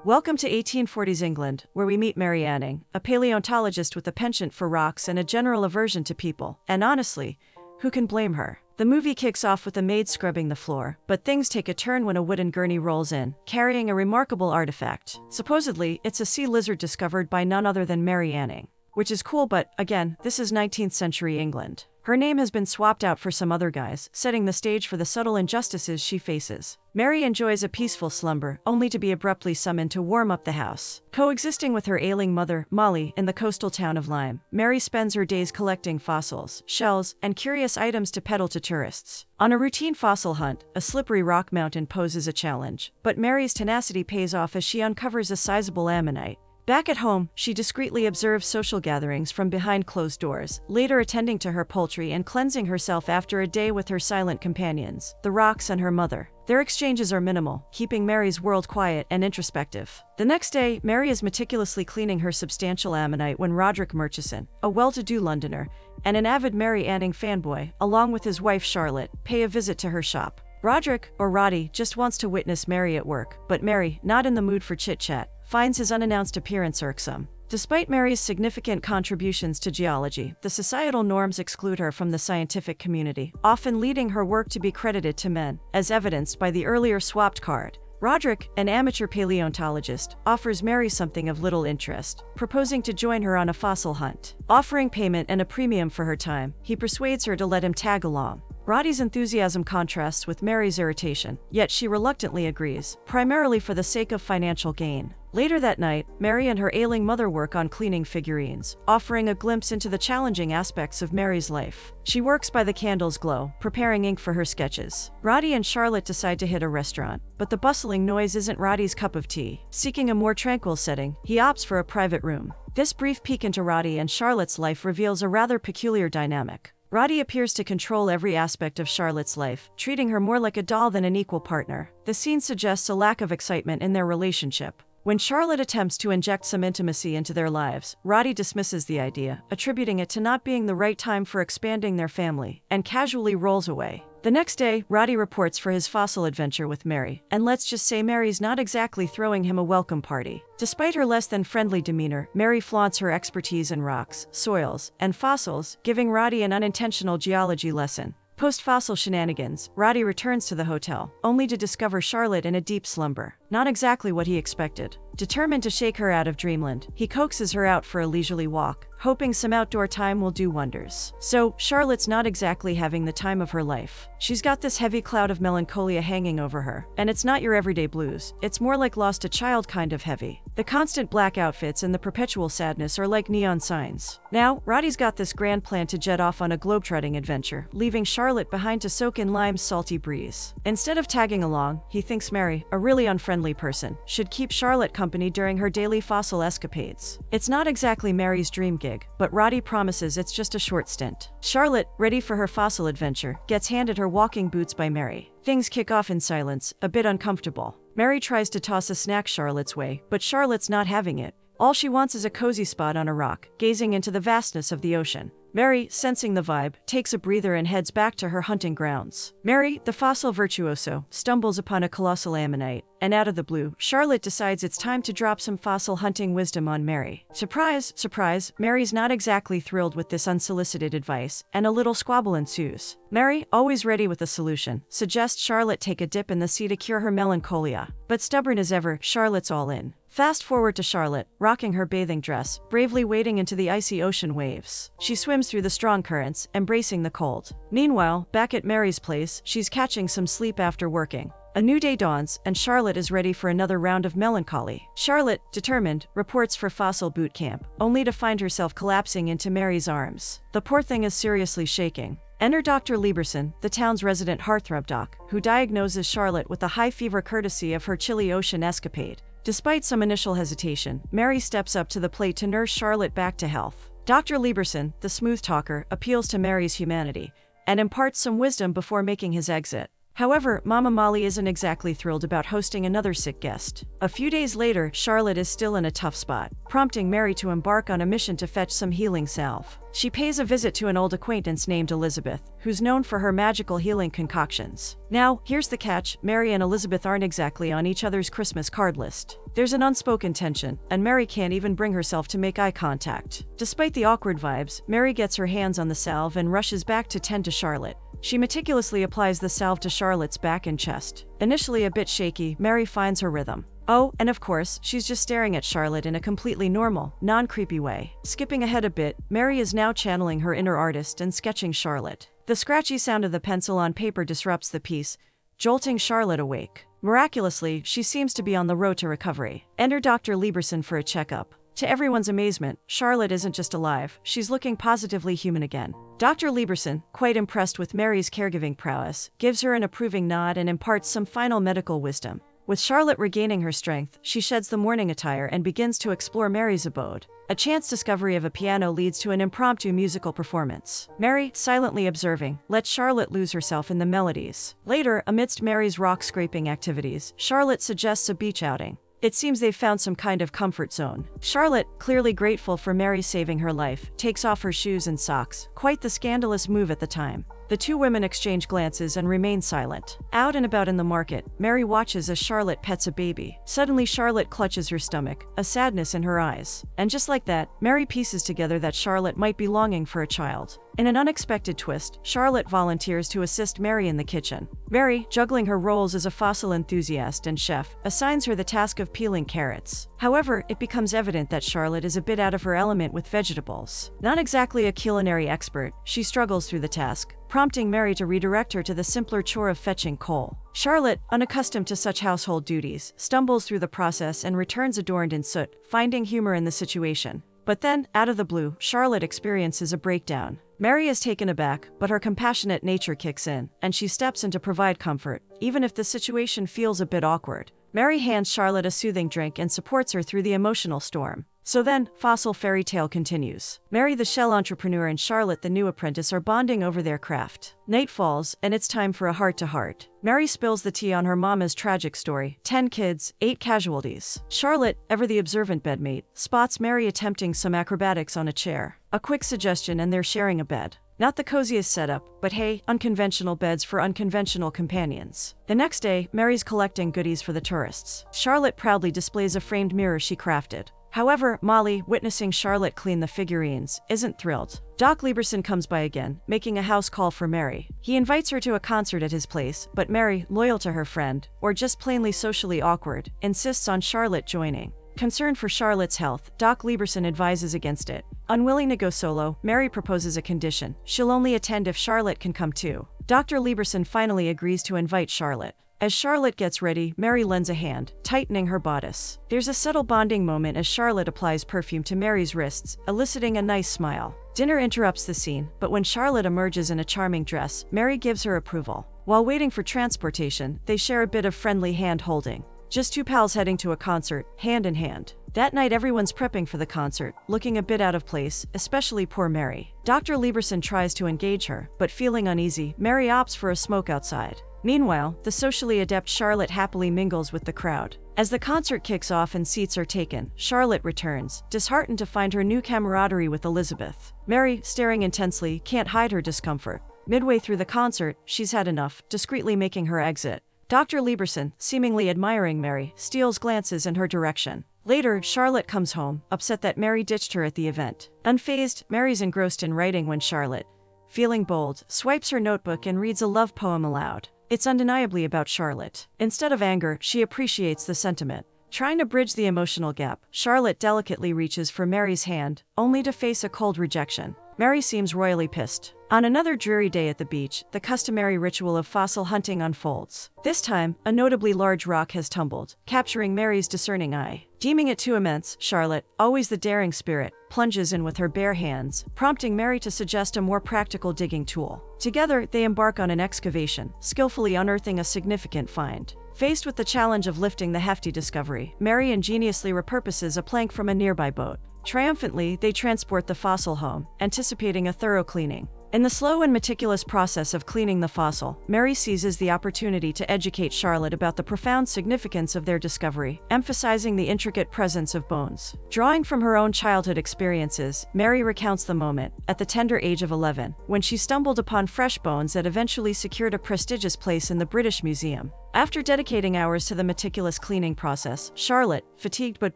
Welcome to 1840s England, where we meet Mary Anning, a paleontologist with a penchant for rocks and a general aversion to people. And honestly, who can blame her? The movie kicks off with a maid scrubbing the floor, but things take a turn when a wooden gurney rolls in, carrying a remarkable artifact. Supposedly, it's a sea lizard discovered by none other than Mary Anning. Which is cool, but again, this is 19th century England. Her name has been swapped out for some other guys, setting the stage for the subtle injustices she faces. Mary enjoys a peaceful slumber, only to be abruptly summoned to warm up the house. Coexisting with her ailing mother, Molly, in the coastal town of Lyme, Mary spends her days collecting fossils, shells, and curious items to peddle to tourists. On a routine fossil hunt, a slippery rock mountain poses a challenge, but Mary's tenacity pays off as she uncovers a sizable ammonite. Back at home, she discreetly observes social gatherings from behind closed doors, later attending to her poultry and cleansing herself after a day with her silent companions, the rocks and her mother. Their exchanges are minimal, keeping Mary's world quiet and introspective. The next day, Mary is meticulously cleaning her substantial ammonite when Roderick Murchison, a well-to-do Londoner, and an avid Mary Anning fanboy, along with his wife Charlotte, pay a visit to her shop. Roderick, or Roddy, just wants to witness Mary at work, but Mary, not in the mood for chit-chat, finds his unannounced appearance irksome. Despite Mary's significant contributions to geology, the societal norms exclude her from the scientific community, often leading her work to be credited to men, as evidenced by the earlier swapped card. Roderick, an amateur paleontologist, offers Mary something of little interest, proposing to join her on a fossil hunt. Offering payment and a premium for her time, he persuades her to let him tag along. Roddy's enthusiasm contrasts with Mary's irritation, yet she reluctantly agrees, primarily for the sake of financial gain. Later that night, Mary and her ailing mother work on cleaning figurines, offering a glimpse into the challenging aspects of Mary's life. She works by the candle's glow, preparing ink for her sketches. Roddy and Charlotte decide to hit a restaurant, but the bustling noise isn't Roddy's cup of tea. Seeking a more tranquil setting, he opts for a private room. This brief peek into Roddy and Charlotte's life reveals a rather peculiar dynamic. Roddy appears to control every aspect of Charlotte's life, treating her more like a doll than an equal partner. The scene suggests a lack of excitement in their relationship. When Charlotte attempts to inject some intimacy into their lives, Roddy dismisses the idea, attributing it to not being the right time for expanding their family, and casually rolls away. The next day, Roddy reports for his fossil adventure with Mary, and let's just say Mary's not exactly throwing him a welcome party. Despite her less than friendly demeanor, Mary flaunts her expertise in rocks, soils, and fossils, giving Roddy an unintentional geology lesson. Post-fossil shenanigans, Roddy returns to the hotel, only to discover Charlotte in a deep slumber. Not exactly what he expected. Determined to shake her out of dreamland, he coaxes her out for a leisurely walk, hoping some outdoor time will do wonders. So, Charlotte's not exactly having the time of her life. She's got this heavy cloud of melancholia hanging over her, and it's not your everyday blues, it's more like lost a child kind of heavy. The constant black outfits and the perpetual sadness are like neon signs. Now, Roddy's got this grand plan to jet off on a globetrotting adventure, leaving Charlotte behind to soak in Lyme's salty breeze. Instead of tagging along, he thinks Mary, a really unfriendly person, should keep Charlotte company during her daily fossil escapades. It's not exactly Mary's dream gig, but Roddy promises it's just a short stint. Charlotte, ready for her fossil adventure, gets handed her walking boots by Mary. Things kick off in silence, a bit uncomfortable. Mary tries to toss a snack Charlotte's way, but Charlotte's not having it. All she wants is a cozy spot on a rock, gazing into the vastness of the ocean. Mary, sensing the vibe, takes a breather and heads back to her hunting grounds. Mary, the fossil virtuoso, stumbles upon a colossal ammonite, and out of the blue, Charlotte decides it's time to drop some fossil hunting wisdom on Mary. Surprise, surprise, Mary's not exactly thrilled with this unsolicited advice, and a little squabble ensues. Mary, always ready with a solution, suggests Charlotte take a dip in the sea to cure her melancholia. But stubborn as ever, Charlotte's all in. Fast forward to Charlotte, rocking her bathing dress, bravely wading into the icy ocean waves. She swims through the strong currents, embracing the cold. Meanwhile, back at Mary's place, she's catching some sleep after working. A new day dawns, and Charlotte is ready for another round of melancholy. Charlotte, determined, reports for fossil boot camp, only to find herself collapsing into Mary's arms. The poor thing is seriously shaking. Enter Dr. Lieberson, the town's resident heartthrob doc, who diagnoses Charlotte with a high fever courtesy of her chilly ocean escapade. Despite some initial hesitation, Mary steps up to the plate to nurse Charlotte back to health. Dr. Lieberson, the smooth talker, appeals to Mary's humanity and imparts some wisdom before making his exit. However, Mama Molly isn't exactly thrilled about hosting another sick guest. A few days later, Charlotte is still in a tough spot, prompting Mary to embark on a mission to fetch some healing salve. She pays a visit to an old acquaintance named Elizabeth, who's known for her magical healing concoctions. Now, here's the catch: Mary and Elizabeth aren't exactly on each other's Christmas card list. There's an unspoken tension, and Mary can't even bring herself to make eye contact. Despite the awkward vibes, Mary gets her hands on the salve and rushes back to tend to Charlotte. She meticulously applies the salve to Charlotte's back and chest. Initially a bit shaky, Mary finds her rhythm. Oh, and of course, she's just staring at Charlotte in a completely normal, non-creepy way. Skipping ahead a bit, Mary is now channeling her inner artist and sketching Charlotte. The scratchy sound of the pencil on paper disrupts the piece, jolting Charlotte awake. Miraculously, she seems to be on the road to recovery. Enter Dr. Lieberson for a checkup. To everyone's amazement, Charlotte isn't just alive, she's looking positively human again. Dr. Lieberson, quite impressed with Mary's caregiving prowess, gives her an approving nod and imparts some final medical wisdom. With Charlotte regaining her strength, she sheds the mourning attire and begins to explore Mary's abode. A chance discovery of a piano leads to an impromptu musical performance. Mary, silently observing, lets Charlotte lose herself in the melodies. Later, amidst Mary's rock-scraping activities, Charlotte suggests a beach outing. It seems they've found some kind of comfort zone. Charlotte, clearly grateful for Mary saving her life, takes off her shoes and socks, quite the scandalous move at the time. The two women exchange glances and remain silent. Out and about in the market, Mary watches as Charlotte pets a baby. Suddenly, Charlotte clutches her stomach, a sadness in her eyes. And just like that, Mary pieces together that Charlotte might be longing for a child. In an unexpected twist, Charlotte volunteers to assist Mary in the kitchen. Mary, juggling her roles as a fossil enthusiast and chef, assigns her the task of peeling carrots. However, it becomes evident that Charlotte is a bit out of her element with vegetables. Not exactly a culinary expert, she struggles through the task, prompting Mary to redirect her to the simpler chore of fetching coal. Charlotte, unaccustomed to such household duties, stumbles through the process and returns adorned in soot, finding humor in the situation. But then, out of the blue, Charlotte experiences a breakdown. Mary is taken aback, but her compassionate nature kicks in, and she steps in to provide comfort, even if the situation feels a bit awkward. Mary hands Charlotte a soothing drink and supports her through the emotional storm. So then, fossil fairy tale continues. Mary the shell entrepreneur and Charlotte the new apprentice are bonding over their craft. Night falls, and it's time for a heart-to-heart. Mary spills the tea on her mama's tragic story: 10 kids, 8 casualties. Charlotte, ever the observant bedmate, spots Mary attempting some acrobatics on a chair. A quick suggestion and they're sharing a bed. Not the coziest setup, but hey, unconventional beds for unconventional companions. The next day, Mary's collecting goodies for the tourists. Charlotte proudly displays a framed mirror she crafted. However, Molly, witnessing Charlotte clean the figurines, isn't thrilled. Doc Lieberson comes by again, making a house call for Mary. He invites her to a concert at his place, but Mary, loyal to her friend, or just plainly socially awkward, insists on Charlotte joining. Concerned for Charlotte's health, Doc Lieberson advises against it. Unwilling to go solo, Mary proposes a condition: she'll only attend if Charlotte can come too. Dr. Lieberson finally agrees to invite Charlotte. As Charlotte gets ready, Mary lends a hand, tightening her bodice. There's a subtle bonding moment as Charlotte applies perfume to Mary's wrists, eliciting a nice smile. Dinner interrupts the scene, but when Charlotte emerges in a charming dress, Mary gives her approval. While waiting for transportation, they share a bit of friendly hand-holding. Just two pals heading to a concert, hand in hand. That night everyone's prepping for the concert, looking a bit out of place, especially poor Mary. Dr. Lieberson tries to engage her, but feeling uneasy, Mary opts for a smoke outside. Meanwhile, the socially adept Charlotte happily mingles with the crowd. As the concert kicks off and seats are taken, Charlotte returns, disheartened to find her new camaraderie with Elizabeth. Mary, staring intensely, can't hide her discomfort. Midway through the concert, she's had enough, discreetly making her exit. Dr. Lieberson, seemingly admiring Mary, steals glances in her direction. Later, Charlotte comes home, upset that Mary ditched her at the event. Unfazed, Mary's engrossed in writing when Charlotte, feeling bold, swipes her notebook and reads a love poem aloud. It's undeniably about Charlotte. Instead of anger, she appreciates the sentiment. Trying to bridge the emotional gap, Charlotte delicately reaches for Mary's hand, only to face a cold rejection. Mary seems royally pissed. On another dreary day at the beach, the customary ritual of fossil hunting unfolds. This time, a notably large rock has tumbled, capturing Mary's discerning eye. Deeming it too immense, Charlotte, always the daring spirit, plunges in with her bare hands, prompting Mary to suggest a more practical digging tool. Together, they embark on an excavation, skillfully unearthing a significant find. Faced with the challenge of lifting the hefty discovery, Mary ingeniously repurposes a plank from a nearby boat. Triumphantly, they transport the fossil home, anticipating a thorough cleaning. In the slow and meticulous process of cleaning the fossil, Mary seizes the opportunity to educate Charlotte about the profound significance of their discovery, emphasizing the intricate presence of bones. Drawing from her own childhood experiences, Mary recounts the moment, at the tender age of 11, when she stumbled upon fresh bones that eventually secured a prestigious place in the British Museum. After dedicating hours to the meticulous cleaning process, Charlotte, fatigued but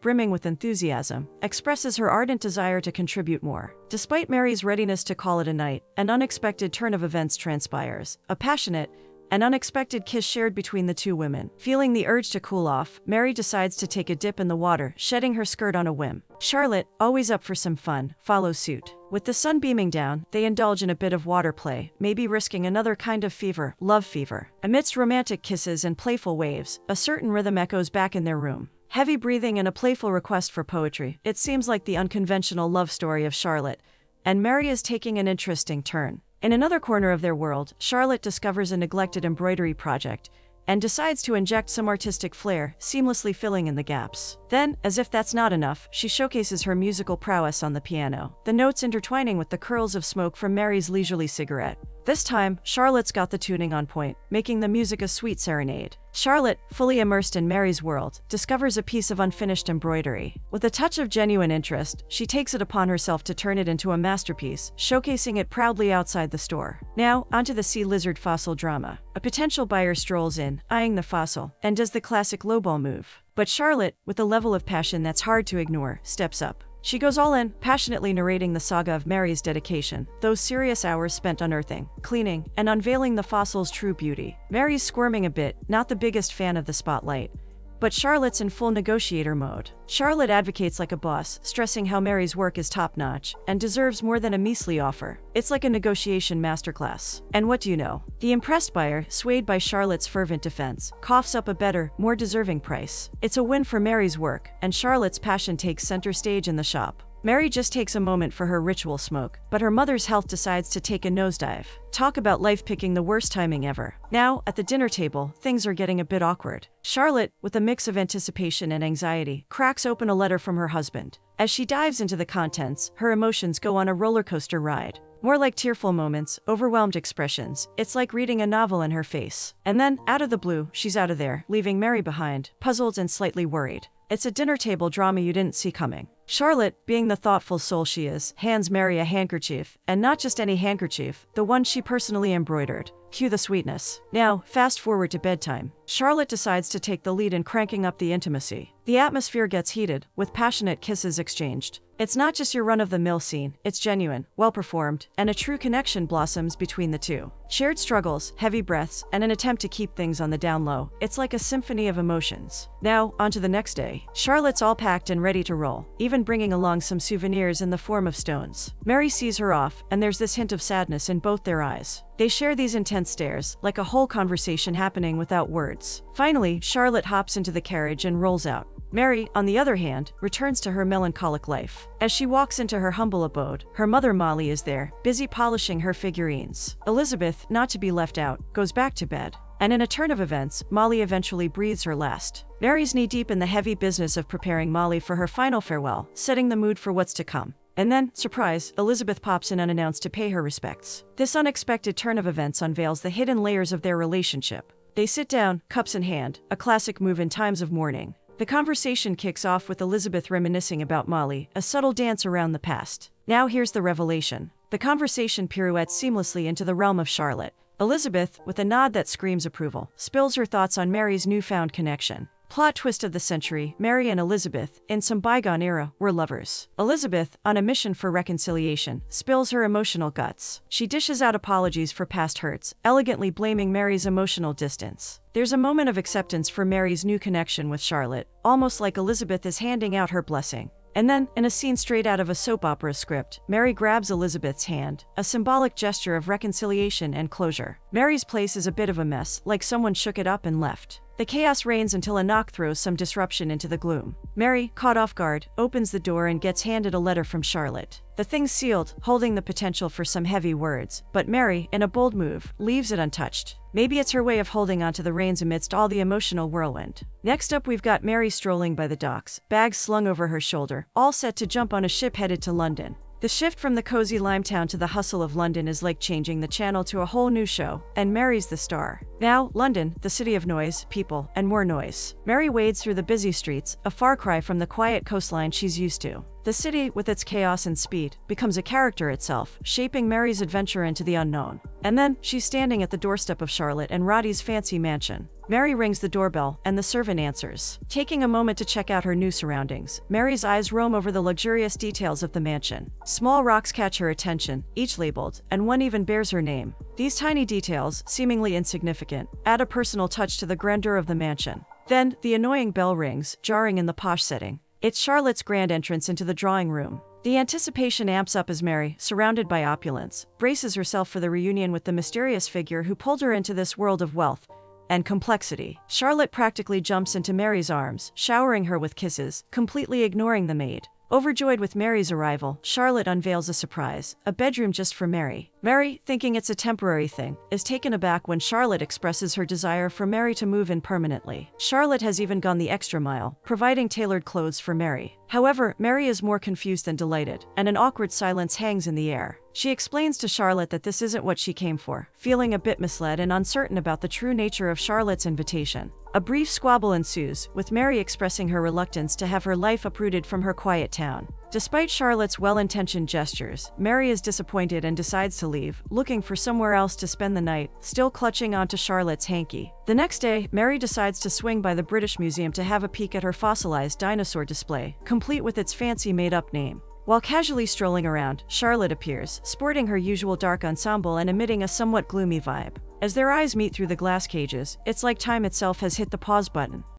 brimming with enthusiasm, expresses her ardent desire to contribute more. Despite Mary's readiness to call it a night, an unexpected turn of events transpires. A passionate and unexpected kiss shared between the two women. Feeling the urge to cool off, Mary decides to take a dip in the water, shedding her skirt on a whim. Charlotte, always up for some fun, follows suit. With the sun beaming down, they indulge in a bit of water play, maybe risking another kind of fever, love fever. Amidst romantic kisses and playful waves, a certain rhythm echoes back in their room. Heavy breathing and a playful request for poetry. It seems like the unconventional love story of Charlotte, and Mary is taking an interesting turn. In another corner of their world, Charlotte discovers a neglected embroidery project and decides to inject some artistic flair, seamlessly filling in the gaps. Then, as if that's not enough, she showcases her musical prowess on the piano, the notes intertwining with the curls of smoke from Mary's leisurely cigarette. This time, Charlotte's got the tuning on point, making the music a sweet serenade. Charlotte, fully immersed in Mary's world, discovers a piece of unfinished embroidery. With a touch of genuine interest, she takes it upon herself to turn it into a masterpiece, showcasing it proudly outside the store. Now, onto the sea lizard fossil drama. A potential buyer strolls in, eyeing the fossil, and does the classic lowball move. But Charlotte, with a level of passion that's hard to ignore, steps up. She goes all in, passionately narrating the saga of Mary's dedication, those serious hours spent unearthing, cleaning, and unveiling the fossil's true beauty. Mary's squirming a bit, not the biggest fan of the spotlight, but Charlotte's in full negotiator mode. Charlotte advocates like a boss, stressing how Mary's work is top-notch and deserves more than a measly offer. It's like a negotiation masterclass. And what do you know? The impressed buyer, swayed by Charlotte's fervent defense, coughs up a better, more deserving price. It's a win for Mary's work, and Charlotte's passion takes center stage in the shop. Mary just takes a moment for her ritual smoke, but her mother's health decides to take a nosedive. Talk about life picking the worst timing ever. Now, at the dinner table, things are getting a bit awkward. Charlotte, with a mix of anticipation and anxiety, cracks open a letter from her husband. As she dives into the contents, her emotions go on a roller coaster ride. More like tearful moments, overwhelmed expressions. It's like reading a novel in her face. And then, out of the blue, she's out of there, leaving Mary behind, puzzled and slightly worried. It's a dinner table drama you didn't see coming. Charlotte, being the thoughtful soul she is, hands Mary a handkerchief, and not just any handkerchief, the one she personally embroidered. Cue the sweetness. Now, fast forward to bedtime. Charlotte decides to take the lead in cranking up the intimacy. The atmosphere gets heated, with passionate kisses exchanged. It's not just your run-of-the-mill scene, it's genuine, well-performed, and a true connection blossoms between the two. Shared struggles, heavy breaths, and an attempt to keep things on the down low. It's like a symphony of emotions. Now, on to the next day. Charlotte's all packed and ready to roll, even bringing along some souvenirs in the form of stones. Mary sees her off, and there's this hint of sadness in both their eyes. They share these intense stares, like a whole conversation happening without words. Finally, Charlotte hops into the carriage and rolls out. Mary, on the other hand, returns to her melancholic life. As she walks into her humble abode, her mother Molly is there, busy polishing her figurines. Elizabeth, not to be left out, goes back to bed. And in a turn of events, Molly eventually breathes her last. Mary's knee-deep in the heavy business of preparing Molly for her final farewell, setting the mood for what's to come. And then, surprise, Elizabeth pops in unannounced to pay her respects. This unexpected turn of events unveils the hidden layers of their relationship. They sit down, cups in hand, a classic move in times of mourning. The conversation kicks off with Elizabeth reminiscing about Molly, a subtle dance around the past. Now here's the revelation. The conversation pirouettes seamlessly into the realm of Charlotte. Elizabeth, with a nod that screams approval, spills her thoughts on Mary's newfound connection. Plot twist of the century, Mary and Elizabeth, in some bygone era, were lovers. Elizabeth, on a mission for reconciliation, spills her emotional guts. She dishes out apologies for past hurts, elegantly blaming Mary's emotional distance. There's a moment of acceptance for Mary's new connection with Charlotte, almost like Elizabeth is handing out her blessing. And then, in a scene straight out of a soap opera script, Mary grabs Elizabeth's hand, a symbolic gesture of reconciliation and closure. Mary's place is a bit of a mess, like someone shook it up and left. The chaos reigns until a knock throws some disruption into the gloom. Mary, caught off guard, opens the door and gets handed a letter from Charlotte. The thing's sealed, holding the potential for some heavy words, but Mary, in a bold move, leaves it untouched. Maybe it's her way of holding onto the reins amidst all the emotional whirlwind. Next up, we've got Mary strolling by the docks, bags slung over her shoulder, all set to jump on a ship headed to London. The shift from the cozy Limetown to the hustle of London is like changing the channel to a whole new show, and Mary's the star. Now, London, the city of noise, people, and more noise. Mary wades through the busy streets, a far cry from the quiet coastline she's used to. The city, with its chaos and speed, becomes a character itself, shaping Mary's adventure into the unknown. And then, she's standing at the doorstep of Charlotte and Roddy's fancy mansion. Mary rings the doorbell, and the servant answers. Taking a moment to check out her new surroundings, Mary's eyes roam over the luxurious details of the mansion. Small rocks catch her attention, each labeled, and one even bears her name. These tiny details, seemingly insignificant, add a personal touch to the grandeur of the mansion. Then, the annoying bell rings, jarring in the posh setting. It's Charlotte's grand entrance into the drawing room. The anticipation amps up as Mary, surrounded by opulence, braces herself for the reunion with the mysterious figure who pulled her into this world of wealth and complexity. Charlotte practically jumps into Mary's arms, showering her with kisses, completely ignoring the maid. Overjoyed with Mary's arrival, Charlotte unveils a surprise, a bedroom just for Mary. Mary, thinking it's a temporary thing, is taken aback when Charlotte expresses her desire for Mary to move in permanently. Charlotte has even gone the extra mile, providing tailored clothes for Mary. However, Mary is more confused than delighted, and an awkward silence hangs in the air. She explains to Charlotte that this isn't what she came for, feeling a bit misled and uncertain about the true nature of Charlotte's invitation. A brief squabble ensues, with Mary expressing her reluctance to have her life uprooted from her quiet town. Despite Charlotte's well-intentioned gestures, Mary is disappointed and decides to leave, looking for somewhere else to spend the night, still clutching onto Charlotte's hanky. The next day, Mary decides to swing by the British Museum to have a peek at her fossilized dinosaur display, complete with its fancy made-up name. While casually strolling around, Charlotte appears, sporting her usual dark ensemble and emitting a somewhat gloomy vibe. As their eyes meet through the glass cages, it's like time itself has hit the pause button.